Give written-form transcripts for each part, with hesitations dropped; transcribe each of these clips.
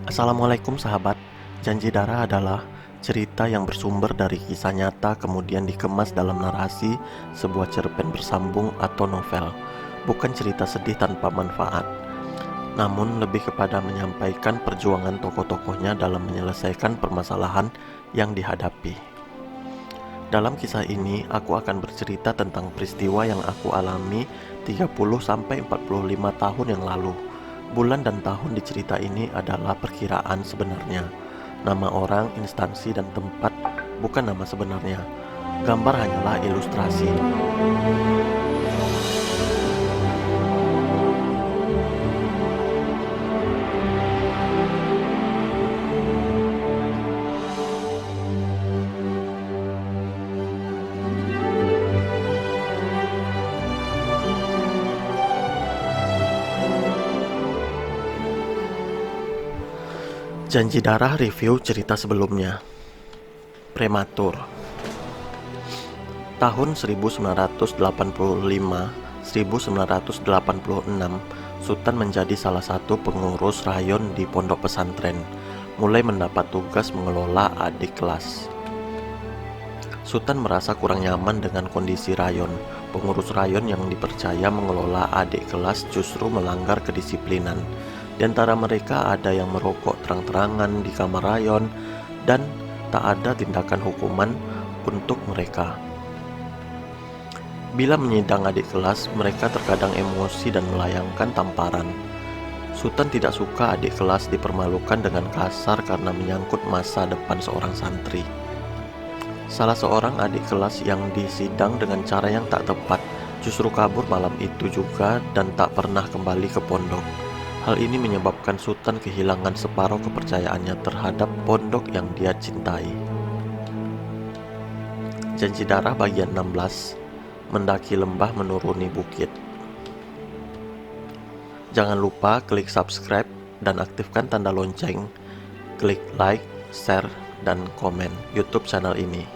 Assalamualaikum sahabat. Janji Dara adalah cerita yang bersumber dari kisah nyata kemudian dikemas dalam narasi sebuah cerpen bersambung atau novel. Bukan cerita sedih tanpa manfaat, namun lebih kepada menyampaikan perjuangan tokoh-tokohnya dalam menyelesaikan permasalahan yang dihadapi. Dalam kisah ini, aku akan bercerita tentang peristiwa yang aku alami 30-45 tahun yang lalu. Bulan dan tahun di cerita ini adalah perkiraan sebenarnya. Nama orang, instansi, dan tempat bukan nama sebenarnya. Gambar hanyalah ilustrasi. Janji Darah review cerita sebelumnya. Prematur. Tahun 1985-1986, Sultan menjadi salah satu pengurus rayon di pondok pesantren, mulai mendapat tugas mengelola adik kelas. Sultan merasa kurang nyaman dengan kondisi rayon. Pengurus rayon yang dipercaya mengelola adik kelas justru melanggar kedisiplinan. Di antara mereka ada yang merokok terang-terangan di kamar rayon dan tak ada tindakan hukuman untuk mereka. Bila menyidang adik kelas, mereka terkadang emosi dan melayangkan tamparan. Sultan tidak suka adik kelas dipermalukan dengan kasar karena menyangkut masa depan seorang santri. Salah seorang adik kelas yang disidang dengan cara yang tak tepat justru kabur malam itu juga dan tak pernah kembali ke pondok. Hal ini menyebabkan Sultan kehilangan separuh kepercayaannya terhadap pondok yang dia cintai. Janji Darah bagian 16, mendaki lembah menuruni bukit. Jangan lupa klik subscribe dan aktifkan tanda lonceng. Klik like, share, dan komen YouTube channel ini.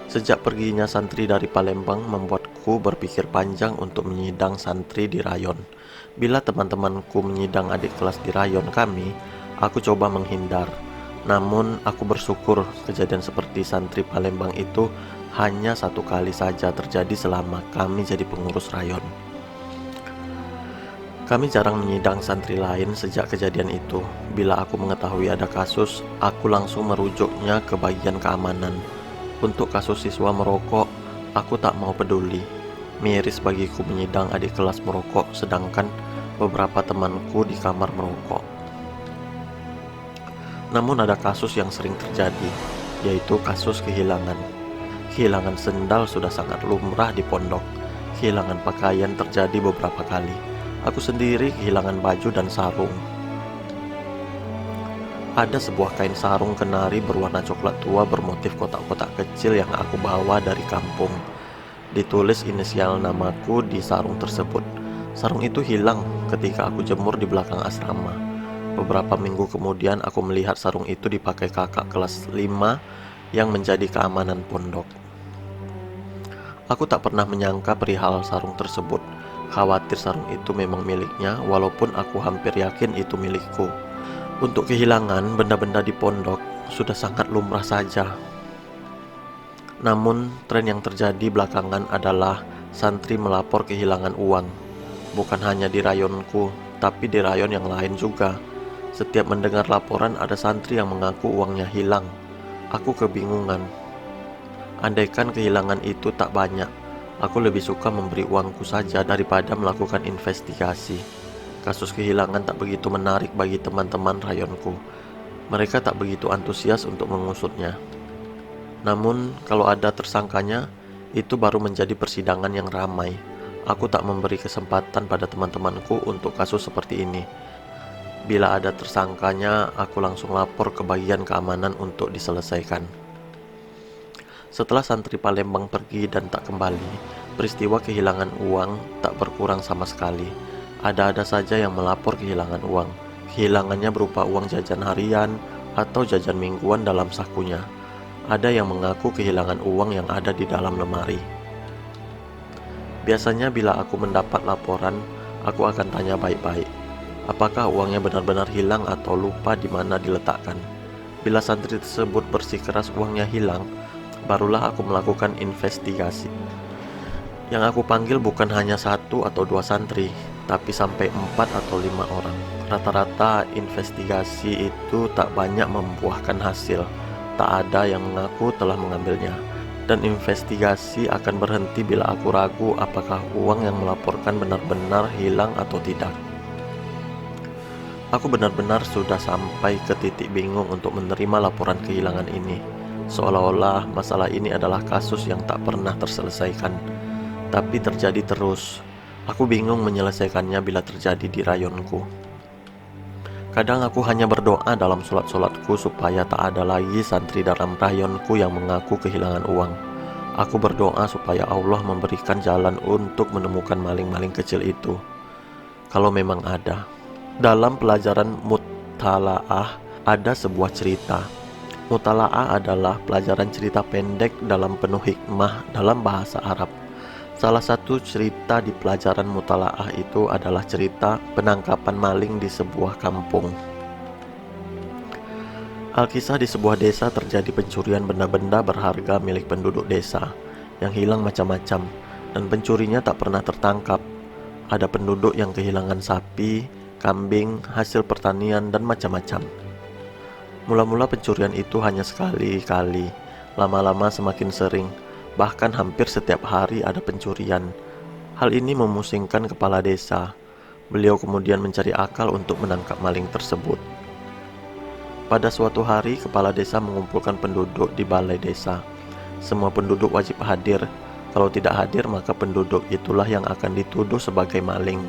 Sejak perginya santri dari Palembang membuatku berpikir panjang untuk menyidang santri di rayon. Bila teman-temanku menyidang adik kelas di rayon kami, aku coba menghindar. Namun aku bersyukur kejadian seperti santri Palembang itu hanya satu kali saja terjadi selama kami jadi pengurus rayon. Kami jarang menyidang santri lain sejak kejadian itu. Bila aku mengetahui ada kasus, aku langsung merujuknya ke bagian keamanan. Untuk kasus siswa merokok, aku tak mau peduli. Miris bagiku menyidang adik kelas merokok, sedangkan beberapa temanku di kamar merokok. Namun ada kasus yang sering terjadi, yaitu kasus kehilangan. Kehilangan sendal sudah sangat lumrah di pondok. Kehilangan pakaian terjadi beberapa kali. Aku sendiri kehilangan baju dan sarung. Ada sebuah kain sarung kenari berwarna coklat tua bermotif kotak-kotak kecil yang aku bawa dari kampung. Ditulis inisial namaku di sarung tersebut. Sarung itu hilang ketika aku jemur di belakang asrama. Beberapa minggu kemudian aku melihat sarung itu dipakai kakak kelas 5 yang menjadi keamanan pondok. Aku tak pernah menyangka perihal sarung tersebut. Khawatir sarung itu memang miliknya, walaupun aku hampir yakin itu milikku. Untuk kehilangan benda-benda di pondok sudah sangat lumrah saja. Namun, tren yang terjadi belakangan adalah santri melapor kehilangan uang. Bukan hanya di rayonku, tapi di rayon yang lain juga. Setiap mendengar laporan ada santri yang mengaku uangnya hilang. Aku kebingungan. Andaikan kehilangan itu tak banyak, aku lebih suka memberi uangku saja daripada melakukan investigasi. Kasus kehilangan tak begitu menarik bagi teman-teman rayonku. Mereka tak begitu antusias untuk mengusutnya. Namun, kalau ada tersangkanya, itu baru menjadi persidangan yang ramai. Aku tak memberi kesempatan pada teman-temanku untuk kasus seperti ini. Bila ada tersangkanya, aku langsung lapor ke bagian keamanan untuk diselesaikan. Setelah santri Palembang pergi dan tak kembali, peristiwa kehilangan uang tak berkurang sama sekali. Ada-ada saja yang melapor kehilangan uang. Kehilangannya berupa uang jajan harian atau jajan mingguan dalam sakunya. Ada yang mengaku kehilangan uang yang ada di dalam lemari. Biasanya bila aku mendapat laporan, aku akan tanya baik-baik. Apakah uangnya benar-benar hilang atau lupa di mana diletakkan? Bila santri tersebut bersikeras uangnya hilang, barulah aku melakukan investigasi. Yang aku panggil bukan hanya 1 atau 2 santri, tapi sampai 4 atau 5 orang. Rata-rata investigasi itu tak banyak membuahkan hasil. Tak ada yang mengaku telah mengambilnya. Dan investigasi akan berhenti bila aku ragu apakah uang yang melaporkan benar-benar hilang atau tidak. Aku benar-benar sudah sampai ke titik bingung untuk menerima laporan kehilangan ini. Seolah-olah masalah ini adalah kasus yang tak pernah terselesaikan, tapi terjadi terus. Aku bingung menyelesaikannya bila terjadi di rayonku. Kadang aku hanya berdoa dalam sholat-sholatku supaya tak ada lagi santri dalam rayonku yang mengaku kehilangan uang. Aku berdoa supaya Allah memberikan jalan untuk menemukan maling-maling kecil itu, kalau memang ada. Dalam pelajaran Mutalaah ada sebuah cerita. Mutalaah adalah pelajaran cerita pendek dalam penuh hikmah dalam bahasa Arab. Salah satu cerita di pelajaran Mutalaah itu adalah cerita penangkapan maling di sebuah kampung. Alkisah di sebuah desa terjadi pencurian benda-benda berharga milik penduduk desa yang hilang macam-macam, dan pencurinya tak pernah tertangkap. Ada penduduk yang kehilangan sapi, kambing, hasil pertanian, dan macam-macam. Mula-mula pencurian itu hanya sekali-kali, lama-lama semakin sering, bahkan hampir setiap hari ada pencurian. Hal ini memusingkan kepala desa. Beliau kemudian mencari akal untuk menangkap maling tersebut. Pada suatu hari, kepala desa mengumpulkan penduduk di balai desa. Semua penduduk wajib hadir. Kalau tidak hadir, maka penduduk itulah yang akan dituduh sebagai maling.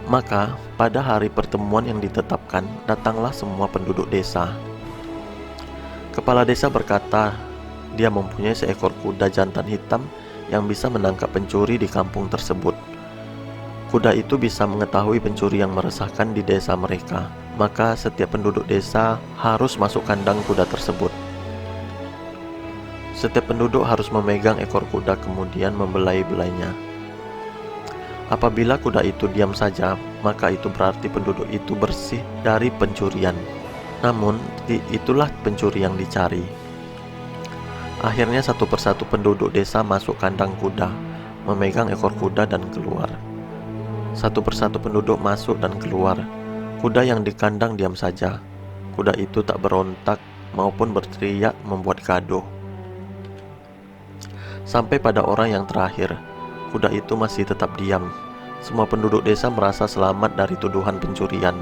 Maka, pada hari pertemuan yang ditetapkan, datanglah semua penduduk desa. Kepala desa berkata, dia mempunyai seekor kuda jantan hitam yang bisa menangkap pencuri di kampung tersebut. Kuda itu bisa mengetahui pencuri yang meresahkan di desa mereka. Maka setiap penduduk desa harus masuk kandang kuda tersebut. Setiap penduduk harus memegang ekor kuda kemudian membelai-belainya. Apabila kuda itu diam saja, maka itu berarti penduduk itu bersih dari pencurian. Namun, itulah pencuri yang dicari. Akhirnya satu persatu penduduk desa masuk kandang kuda, memegang ekor kuda dan keluar. Satu persatu penduduk masuk dan keluar. Kuda yang di kandang diam saja. Kuda itu tak berontak maupun berteriak membuat gaduh. Sampai pada orang yang terakhir, kuda itu masih tetap diam. Semua penduduk desa merasa selamat dari tuduhan pencurian.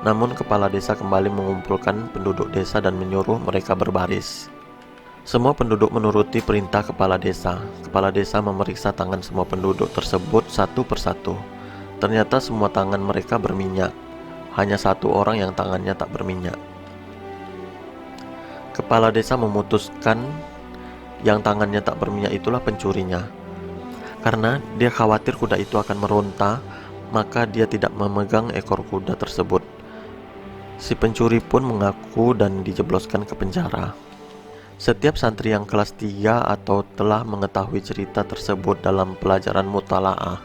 Namun kepala desa kembali mengumpulkan penduduk desa dan menyuruh mereka berbaris. Semua penduduk menuruti perintah kepala desa. Kepala desa memeriksa tangan semua penduduk tersebut satu persatu. Ternyata semua tangan mereka berminyak. Hanya satu orang yang tangannya tak berminyak. Kepala desa memutuskan yang tangannya tak berminyak itulah pencurinya. Karena dia khawatir kuda itu akan meronta, maka dia tidak memegang ekor kuda tersebut. Si pencuri pun mengaku dan dijebloskan ke penjara. Setiap santri yang kelas 3 atau telah mengetahui cerita tersebut dalam pelajaran Mutalaah,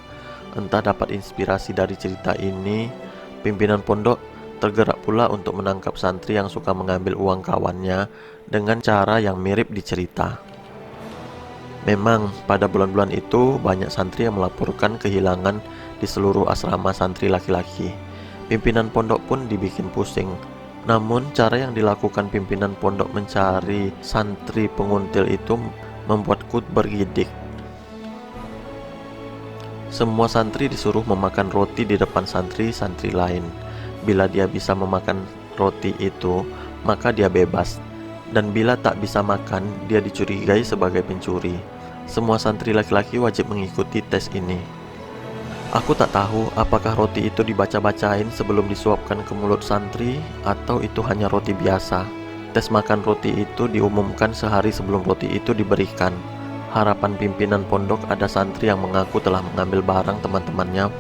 entah dapat inspirasi dari cerita ini, pimpinan pondok tergerak pula untuk menangkap santri yang suka mengambil uang kawannya dengan cara yang mirip di cerita. Memang pada bulan-bulan itu banyak santri yang melaporkan kehilangan di seluruh asrama santri laki-laki. Pimpinan pondok pun dibikin pusing. Namun cara yang dilakukan pimpinan pondok mencari santri penguntil itu membuatku bergidik. Semua santri disuruh memakan roti di depan santri-santri lain. Bila dia bisa memakan roti itu, maka dia bebas. Dan bila tak bisa makan, dia dicurigai sebagai pencuri. Semua santri laki-laki wajib mengikuti tes ini. Aku tak tahu apakah roti itu dibaca-bacain sebelum disuapkan ke mulut santri atau itu hanya roti biasa. Tes makan roti itu diumumkan sehari sebelum roti itu diberikan. Harapan pimpinan pondok ada santri yang mengaku telah mengambil barang teman-temannya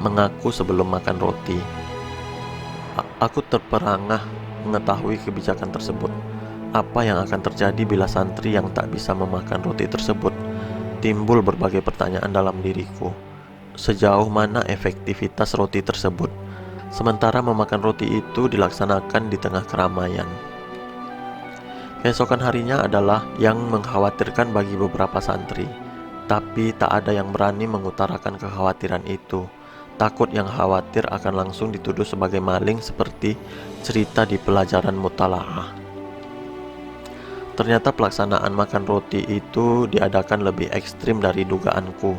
mengaku sebelum makan roti. Aku terperangah mengetahui kebijakan tersebut. Apa yang akan terjadi bila santri yang tak bisa memakan roti tersebut? Timbul berbagai pertanyaan dalam diriku. sejauh mana efektivitas roti tersebut. Sementara memakan roti itu dilaksanakan di tengah keramaian. Keesokan harinya adalah yang mengkhawatirkan bagi beberapa santri, tapi tak ada yang berani mengutarakan kekhawatiran itu. Takut yang khawatir akan langsung dituduh sebagai maling seperti cerita di pelajaran mutalaah. Ternyata pelaksanaan makan roti itu diadakan lebih ekstrim dari dugaanku.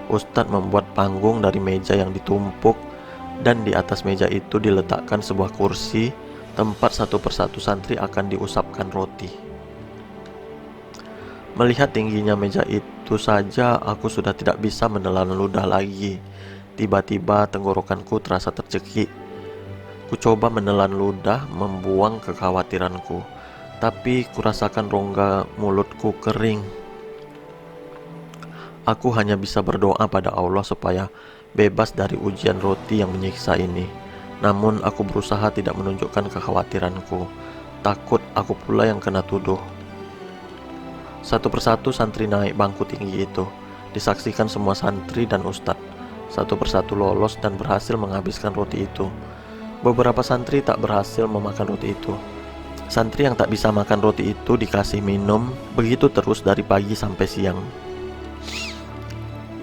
Ustadz membuat panggung dari meja yang ditumpuk, dan di atas meja itu diletakkan sebuah kursi, tempat satu persatu santri akan diusapkan roti. Melihat tingginya meja itu saja, aku sudah tidak bisa menelan ludah lagi. Tiba-tiba tenggorokanku terasa tercekik. Ku coba menelan ludah, membuang kekhawatiranku, tapi kurasakan rongga mulutku kering. Aku hanya bisa berdoa pada Allah supaya bebas dari ujian roti yang menyiksa ini. Namun aku berusaha tidak menunjukkan kekhawatiranku. Takut aku pula yang kena tuduh. Satu persatu santri naik bangku tinggi itu. Disaksikan semua santri dan ustadz. Satu persatu lolos dan berhasil menghabiskan roti itu. Beberapa santri tak berhasil memakan roti itu. Santri yang tak bisa makan roti itu dikasih minum, begitu terus dari pagi sampai siang.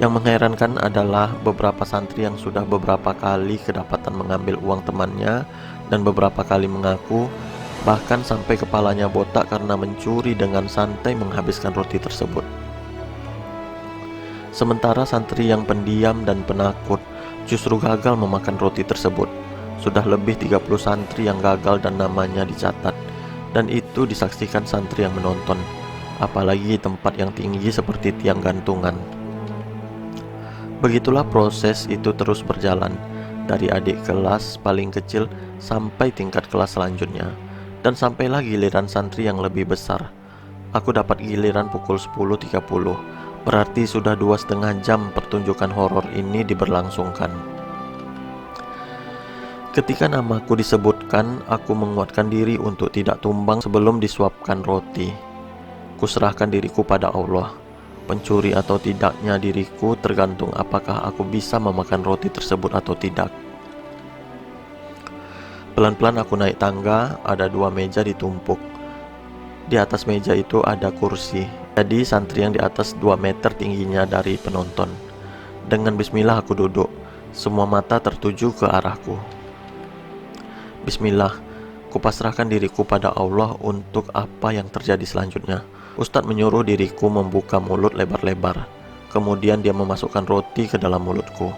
Yang mengherankan adalah beberapa santri yang sudah beberapa kali kedapatan mengambil uang temannya dan beberapa kali mengaku, bahkan sampai kepalanya botak karena mencuri dengan santai menghabiskan roti tersebut. Sementara santri yang pendiam dan penakut justru gagal memakan roti tersebut. Sudah lebih 30 santri yang gagal dan namanya dicatat, dan itu disaksikan santri yang menonton, apalagi tempat yang tinggi seperti tiang gantungan. Begitulah proses itu terus berjalan, dari adik kelas paling kecil sampai tingkat kelas selanjutnya, dan sampailah giliran santri yang lebih besar. Aku dapat giliran pukul 10.30, berarti sudah 2,5 jam pertunjukan horor ini diberlangsungkan. Ketika namaku disebutkan, aku menguatkan diri untuk tidak tumbang sebelum disuapkan roti. Kuserahkan diriku pada Allah. Pencuri atau tidaknya diriku tergantung apakah aku bisa memakan roti tersebut atau tidak. Pelan-pelan aku naik tangga, ada 2 meja ditumpuk. Di atas meja itu ada kursi. Jadi santri yang di atas 2 meter tingginya dari penonton. Dengan bismillah aku duduk. Semua mata tertuju ke arahku. Bismillah, kupasrahkan diriku pada Allah untuk apa yang terjadi selanjutnya. Ustadz menyuruh diriku membuka mulut lebar-lebar. Kemudian dia memasukkan roti ke dalam mulutku.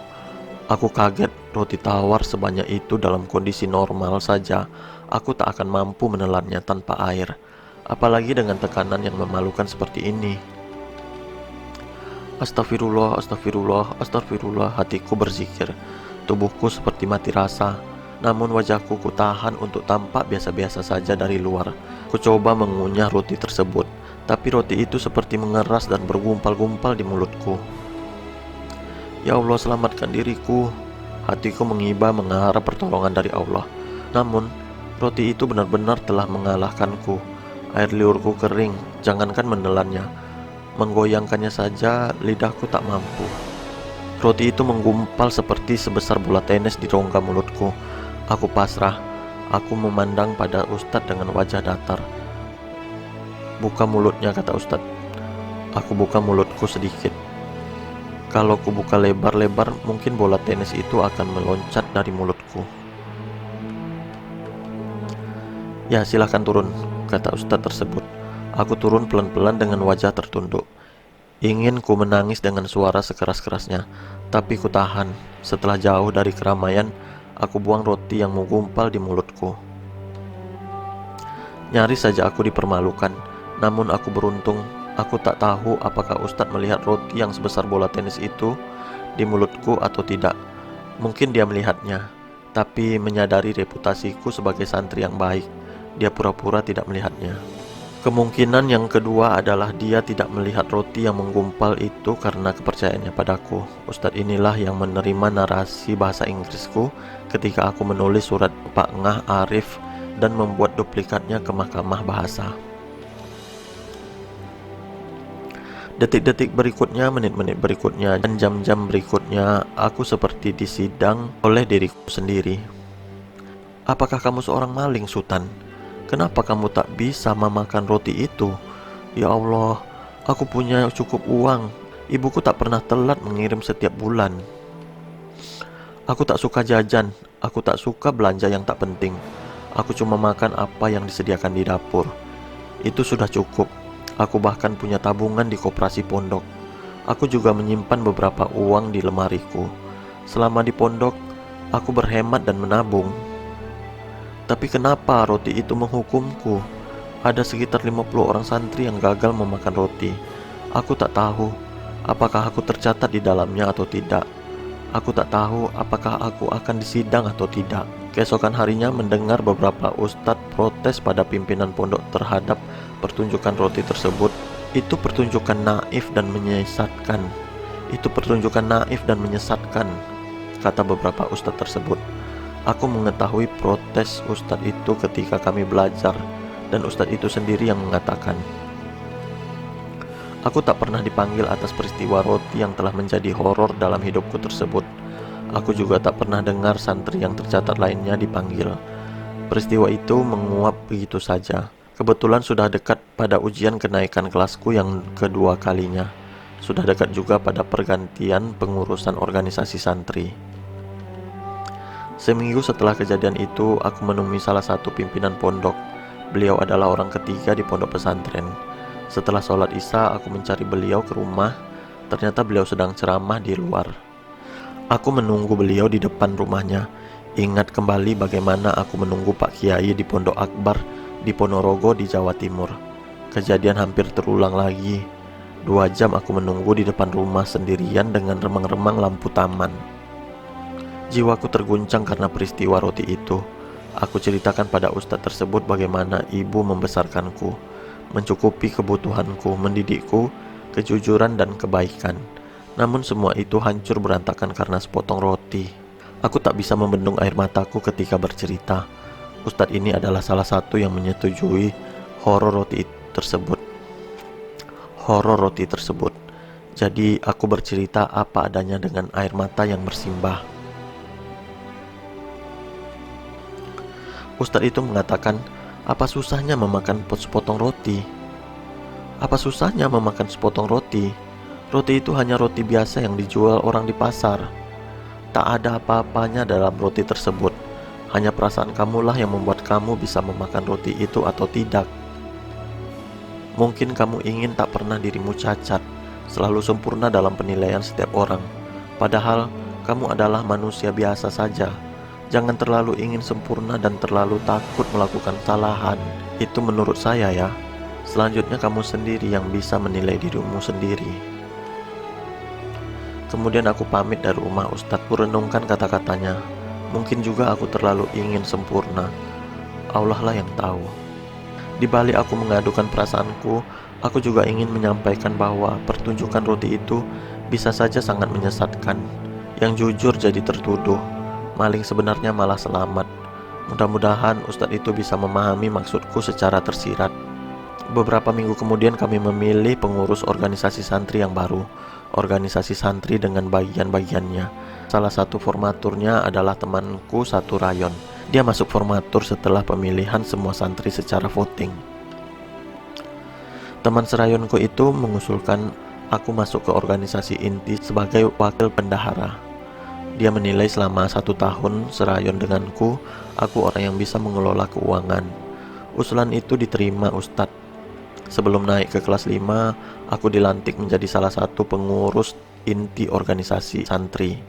Aku kaget, roti tawar sebanyak itu dalam kondisi normal saja aku tak akan mampu menelannya tanpa air, apalagi dengan tekanan yang memalukan seperti ini. Astagfirullah, astagfirullah, astagfirullah, hatiku berzikir. Tubuhku seperti mati rasa, namun wajahku kutahan untuk tampak biasa-biasa saja dari luar. Ku coba mengunyah roti tersebut, tapi roti itu seperti mengeras dan bergumpal-gumpal di mulutku. Ya Allah, selamatkan diriku. Hatiku mengiba mengharap pertolongan dari Allah. Namun, roti itu benar-benar telah mengalahkanku. Air liurku kering, jangankan menelannya. Menggoyangkannya saja, lidahku tak mampu. Roti itu menggumpal seperti sebesar bola tenis di rongga mulutku. Aku pasrah. Aku memandang pada Ustadz dengan wajah datar. Buka mulutnya, kata Ustadz. Aku buka mulutku sedikit. Kalau ku buka lebar-lebar, mungkin bola tenis itu akan meloncat dari mulutku. Ya, silahkan turun, kata Ustadz tersebut. Aku turun pelan-pelan dengan wajah tertunduk. Ingin ku menangis dengan suara sekeras-kerasnya, tapi ku tahan. Setelah jauh dari keramaian, aku buang roti yang menggumpal di mulutku. Nyaris saja aku dipermalukan, namun aku beruntung. Aku tak tahu apakah Ustadz melihat roti yang sebesar bola tenis itu di mulutku atau tidak. Mungkin dia melihatnya, tapi menyadari reputasiku sebagai santri yang baik, dia pura-pura tidak melihatnya. Kemungkinan yang kedua adalah dia tidak melihat roti yang menggumpal itu karena kepercayaannya padaku. Ustadz inilah yang menerima narasi bahasa Inggrisku ketika aku menulis surat Pak Ngah Arif dan membuat duplikatnya ke Mahkamah Bahasa. Detik-detik berikutnya, menit-menit berikutnya, dan jam-jam berikutnya, aku seperti disidang oleh diriku sendiri. Apakah kamu seorang maling, Sultan? Kenapa kamu tak bisa memakan roti itu? Ya Allah, aku punya cukup uang. Ibuku tak pernah telat mengirim setiap bulan. Aku tak suka jajan. Aku tak suka belanja yang tak penting. Aku cuma makan apa yang disediakan di dapur. Itu sudah cukup. Aku bahkan punya tabungan di koperasi pondok. Aku juga menyimpan beberapa uang di lemariku. Selama di pondok, aku berhemat dan menabung. Tapi kenapa roti itu menghukumku? Ada sekitar 50 orang santri yang gagal memakan roti. Aku tak tahu apakah aku tercatat di dalamnya atau tidak. Aku tak tahu apakah aku akan disidang atau tidak. Keesokan harinya mendengar beberapa ustadz protes pada pimpinan pondok terhadap pertunjukan roti tersebut. Itu pertunjukan naif dan menyesatkan. Itu pertunjukan naif dan menyesatkan, kata beberapa ustadz tersebut. Aku mengetahui protes ustadz itu ketika kami belajar, dan ustadz itu sendiri yang mengatakan, aku tak pernah dipanggil atas peristiwa roti yang telah menjadi horor dalam hidupku tersebut. Aku juga tak pernah dengar santri yang tercatat lainnya dipanggil. Peristiwa itu menguap begitu saja. Kebetulan sudah dekat pada ujian kenaikan kelasku yang kedua kalinya. Sudah dekat juga pada pergantian pengurusan organisasi santri. Seminggu setelah kejadian itu, aku menemui salah satu pimpinan pondok. Beliau adalah orang ketiga di pondok pesantren. Setelah sholat isya, aku mencari beliau ke rumah. Ternyata beliau sedang ceramah di luar. Aku menunggu beliau di depan rumahnya. Ingat kembali bagaimana aku menunggu Pak Kiai di Pondok Akbar di Ponorogo di Jawa Timur. Kejadian hampir terulang lagi. 2 jam aku menunggu di depan rumah sendirian dengan remang-remang lampu taman. Jiwaku terguncang karena peristiwa roti itu. Aku ceritakan pada ustadz tersebut bagaimana ibu membesarkanku, mencukupi kebutuhanku, mendidikku, kejujuran dan kebaikan. Namun semua itu hancur berantakan karena sepotong roti. Aku tak bisa membendung air mataku ketika bercerita. Ustadz ini adalah salah satu yang menyetujui horor roti tersebut. Jadi aku bercerita apa adanya dengan air mata yang bersimbah. Ustadz itu mengatakan, apa susahnya memakan sepotong roti? Apa susahnya memakan sepotong roti? Roti itu hanya roti biasa yang dijual orang di pasar. Tak ada apa-apanya dalam roti tersebut. Hanya perasaan kamulah yang membuat kamu bisa memakan roti itu atau tidak. Mungkin kamu ingin tak pernah dirimu cacat, selalu sempurna dalam penilaian setiap orang. Padahal kamu adalah manusia biasa saja. Jangan terlalu ingin sempurna dan terlalu takut melakukan kesalahan. Itu menurut saya ya. Selanjutnya kamu sendiri yang bisa menilai dirimu sendiri. Kemudian aku pamit dari rumah ustadz. Kurenungkan kata-katanya. Mungkin juga aku terlalu ingin sempurna. Allah lah yang tahu. Di balik aku mengadukan perasaanku, aku juga ingin menyampaikan bahwa pertunjukan roti itu bisa saja sangat menyesatkan. Yang jujur jadi tertuduh, maling sebenarnya malah selamat. Mudah-mudahan ustadz itu bisa memahami maksudku secara tersirat. Beberapa minggu kemudian kami memilih pengurus organisasi santri yang baru. Organisasi santri dengan bagian-bagiannya. Salah satu formaturnya adalah temanku satu rayon. Dia masuk formatur setelah pemilihan semua santri secara voting. Teman serayonku itu mengusulkan aku masuk ke organisasi inti sebagai wakil bendahara. Dia menilai selama 1 tahun serayon denganku, aku orang yang bisa mengelola keuangan. Usulan itu diterima ustadz. Sebelum naik ke kelas 5, aku dilantik menjadi salah satu pengurus inti organisasi santri.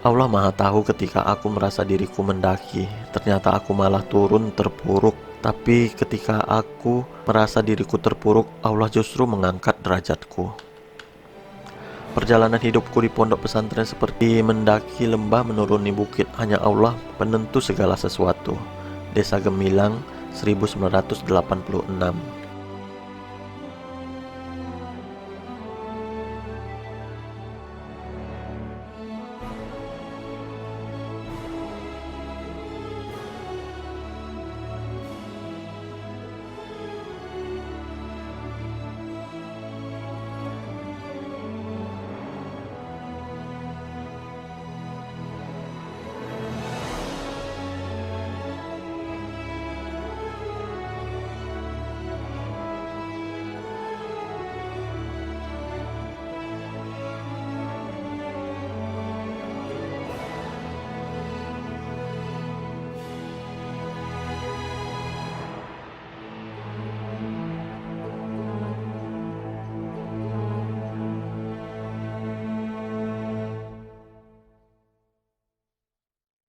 Allah Maha tahu ketika aku merasa diriku mendaki, ternyata aku malah turun terpuruk. Tapi ketika aku merasa diriku terpuruk, Allah justru mengangkat derajatku. Perjalanan hidupku di pondok pesantren seperti mendaki lembah menuruni bukit. Hanya Allah penentu segala sesuatu. Desa Gemilang, 1986.